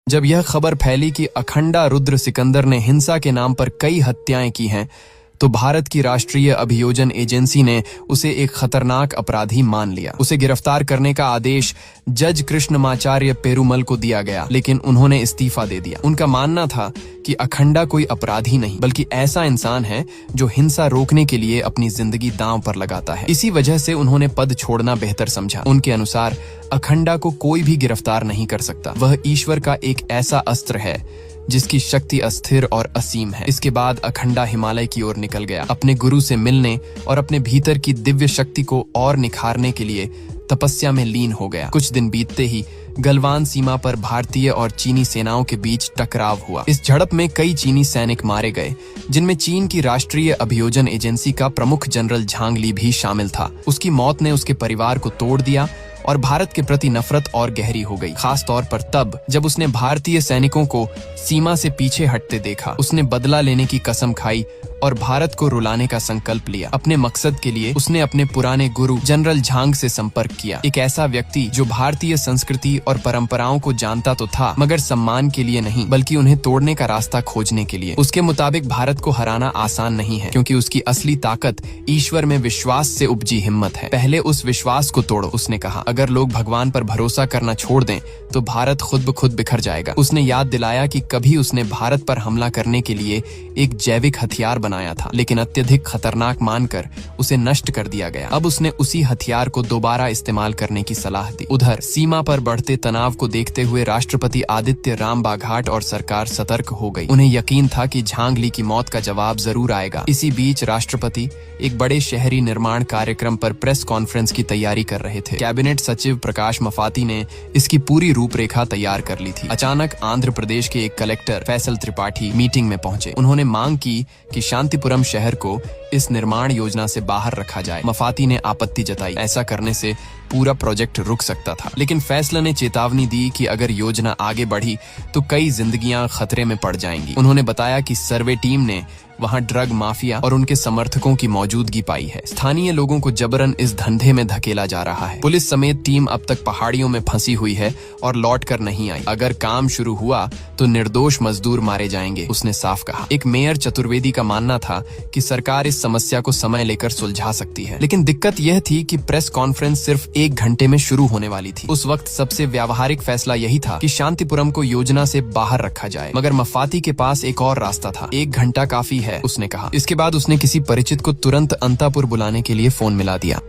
जब यह खबर फैली कि अखंडा रुद्र सिकंदर ने हिंसा के नाम पर कई हत्याएं की हैं, तो भारत की राष्ट्रीय अभियोजन एजेंसी ने उसे एक खतरनाक अपराधी मान लिया। उसे गिरफ्तार करने का आदेश जज कृष्णमाचार्य पेरुमल को दिया गया, लेकिन उन्होंने इस्तीफा दे दिया। उनका मानना था कि अखंडा कोई अपराधी नहीं, बल्कि ऐसा इंसान है जो हिंसा रोकने के लिए अपनी जिंदगी दांव पर लगाता है। इसी वजह से उन्होंने पद छोड़ना बेहतर समझा। उनके अनुसार अखंडा को कोई भी गिरफ्तार नहीं कर सकता। वह ईश्वर का एक ऐसा अस्त्र है जिसकी शक्ति अस्थिर और असीम है। इसके बाद अखंडा हिमालय की ओर निकल गया, अपने गुरु से मिलने और अपने भीतर की दिव्य शक्ति को और निखारने के लिए तपस्या में लीन हो गया। कुछ दिन बीतते ही गलवान सीमा पर भारतीय और चीनी सेनाओं के बीच टकराव हुआ। इस झड़प में कई चीनी सैनिक मारे गए, जिनमें चीन की राष्ट्रीय अभियोजन एजेंसी का प्रमुख जनरल झांग ली भी शामिल था। उसकी मौत ने उसके परिवार को तोड़ दिया और भारत के प्रति नफरत और गहरी हो गई, खास तौर पर तब जब उसने भारतीय सैनिकों को सीमा से पीछे हटते देखा। उसने बदला लेने की कसम खाई और भारत को रुलाने का संकल्प लिया। अपने मकसद के लिए उसने अपने पुराने गुरु जनरल झांग से संपर्क किया, एक ऐसा व्यक्ति जो भारतीय संस्कृति और परंपराओं को जानता तो था, मगर सम्मान के लिए नहीं, बल्कि उन्हें तोड़ने का रास्ता खोजने के लिए। उसके मुताबिक भारत को हराना आसान नहीं है, क्योंकि उसकी असली ताकत ईश्वर में विश्वास से उपजी हिम्मत है। पहले उस विश्वास को तोड़ो, उसने कहा। अगर लोग भगवान पर भरोसा करना छोड़ दें तो भारत खुद ब खुद बिखर जाएगा। उसने याद दिलाया कि कभी उसने भारत पर हमला करने के लिए एक जैविक हथियार बनाया था, लेकिन अत्यधिक खतरनाक मानकर उसे नष्ट कर दिया गया। अब उसने उसी हथियार को दोबारा इस्तेमाल करने की सलाह दी। उधर सीमा पर बढ़ते तनाव को देखते हुए राष्ट्रपति आदित्य राम बाघाट और सरकार सतर्क हो गई। उन्हें यकीन था कि झांग ली की मौत का जवाब जरूर आएगा। इसी बीच राष्ट्रपति एक बड़े शहरी निर्माण कार्यक्रम पर प्रेस कॉन्फ्रेंस की तैयारी कर रहे थे। कैबिनेट सचिव प्रकाश मफाती ने इसकी पूरी रूपरेखा तैयार कर ली थी। अचानक आंध्र प्रदेश के एक कलेक्टर फैसल त्रिपाठी मीटिंग में पहुंचे। उन्होंने मांग की कि शांतिपुरम शहर को इस निर्माण योजना से बाहर रखा जाए। मफाती ने आपत्ति जताई। ऐसा करने से पूरा प्रोजेक्ट रुक सकता था, लेकिन फैसला ने चेतावनी दी कि अगर योजना आगे बढ़ी तो कई जिंदगियां खतरे में पड़ जाएंगी। उन्होंने बताया कि सर्वे टीम ने वहां ड्रग माफिया और उनके समर्थकों की मौजूदगी पाई है। स्थानीय लोगों को जबरन इस धंधे में धकेला जा रहा है। पुलिस समेत टीम अब तक पहाड़ियों में फंसी हुई है और लौट कर नहीं आई। अगर काम शुरू हुआ तो निर्दोष मजदूर मारे जाएंगे, उसने साफ कहा। एक मेयर चतुर्वेदी का मानना था कि सरकार इस समस्या को समय लेकर सुलझा सकती है, लेकिन दिक्कत यह थी कि प्रेस कॉन्फ्रेंस सिर्फ 1 घंटे में शुरू होने वाली थी। उस वक्त सबसे व्यावहारिक फैसला यही था कि शांतिपुरम को योजना से बाहर रखा जाए, मगर मफाती के पास एक और रास्ता था। 1 घंटा काफी है, उसने कहा। इसके बाद उसने किसी परिचित को तुरंत अंतापुर बुलाने के लिए फोन मिला दिया।